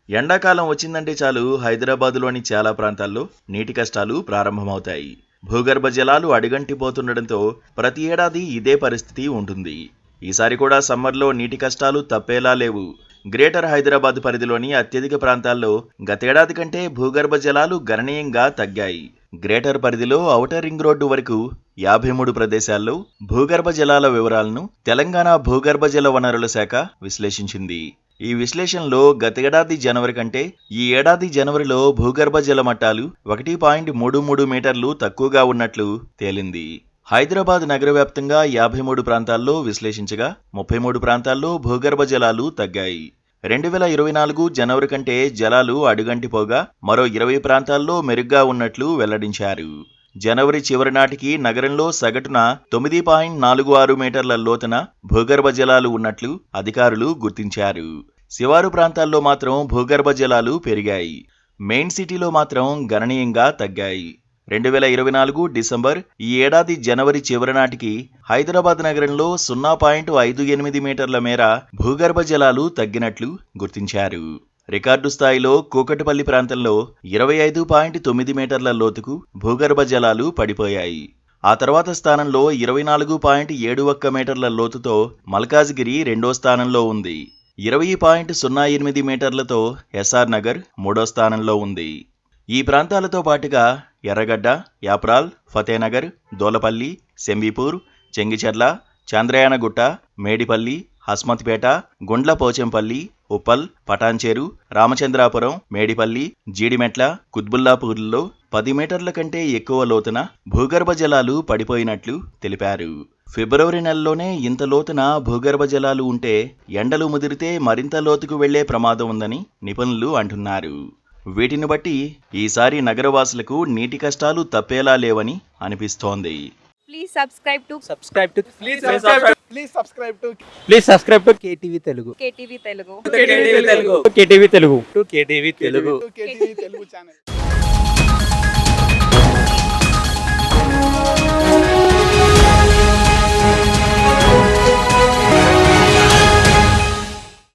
ఎండాకాలం వచ్చిందంటే చాలు హైదరాబాదులోని చాలా ప్రాంతాల్లో నీటి కష్టాలు ప్రారంభమవుతాయి. భూగర్భ జలాలు అడుగంటిపోతుండటంతో ప్రతి ఏడాది ఇదే పరిస్థితి ఉంటుంది. ఈసారి కూడా సమ్మర్లో నీటి కష్టాలు తప్పేలా లేవు. గ్రేటర్ హైదరాబాద్ పరిధిలోని అత్యధిక ప్రాంతాల్లో గతేడాది కంటే భూగర్భ జలాలు గణనీయంగా తగ్గాయి. గ్రేటర్ పరిధిలో ఔటర్ రింగ్ రోడ్డు వరకు 53 ప్రదేశాల్లో భూగర్భ జలాల వివరాలను తెలంగాణ భూగర్భ జల వనరుల శాఖ విశ్లేషించింది. ఈ విశ్లేషణలో గతేడాది జనవరి కంటే ఈ ఏడాది జనవరిలో భూగర్భ జల మట్టాలు 1.33 మీటర్లు తక్కువగా ఉన్నట్లు తేలింది. హైదరాబాద్ నగర వ్యాప్తంగా 53 ప్రాంతాల్లో విశ్లేషించగా 33 ప్రాంతాల్లో భూగర్భ జలాలు తగ్గాయి. 2024 జనవరి కంటే జలాలు అడుగంటిపోగా మరో 20 ప్రాంతాల్లో మెరుగ్గా ఉన్నట్లు వెల్లడించారు. జనవరి చివరి నాటికి నగరంలో సగటున 9.46 మీటర్ల లోతున భూగర్భ జలాలు ఉన్నట్లు అధికారులు గుర్తించారు. శివారు ప్రాంతాల్లో మాత్రం భూగర్భ జలాలు పెరిగాయి. మెయిన్ సిటీలో మాత్రం గణనీయంగా తగ్గాయి. 2024 డిసెంబర్ ఈ ఏడాది జనవరి చివరి నాటికి హైదరాబాద్ నగరంలో 0.58 మీటర్ల మేర భూగర్భ జలాలు తగ్గినట్లు గుర్తించారు. రికార్డు స్థాయిలో కూకట్పల్లి ప్రాంతంలో 25.9 మీటర్ల లోతుకు భూగర్భ జలాలు పడిపోయాయి. ఆ తర్వాత స్థానంలో 24.71 మీటర్ల లోతుతో మల్కాజ్గిరి రెండో స్థానంలో ఉంది. 20.08 మీటర్లతో ఎస్ఆర్ నగర్ మూడో స్థానంలో ఉంది. ఈ ప్రాంతాలతో పాటుగా ఎర్రగడ్డ, యాప్రాల్, ఫతేనగర్, దోలపల్లి, సెంబీపూర్, చెంగిచెర్ల, చాంద్రయానగుట్ట, మేడిపల్లి, హస్మత్పేట, గుండ్ల పోచంపల్లి, ఉప్పల్, పటాన్చేరు, రామచంద్రాపురం, మేడిపల్లి, జీడిమెట్ల, కుత్బుల్లాపూర్లలో 10 మీటర్ల కంటే ఎక్కువ లోతున భూగర్భ జలాలు పడిపోయినట్లు తెలిపారు. ఫిబ్రవరి నెలలోనే ఇంత లోతున భూగర్భ జలాలు ఉంటే ఎండలు ముదిరితే మరింత లోతుకు వెళ్లే ప్రమాదం ఉందని నిపుణులు అంటున్నారు. వీటిని బట్టి ఈసారి నగరవాసులకు నీటి కష్టాలు తప్పేలా లేవని అనిపిస్తోంది. Please subscribe to KTV Telugu. KTV Telugu. KTV Telugu. KTV Telugu channel.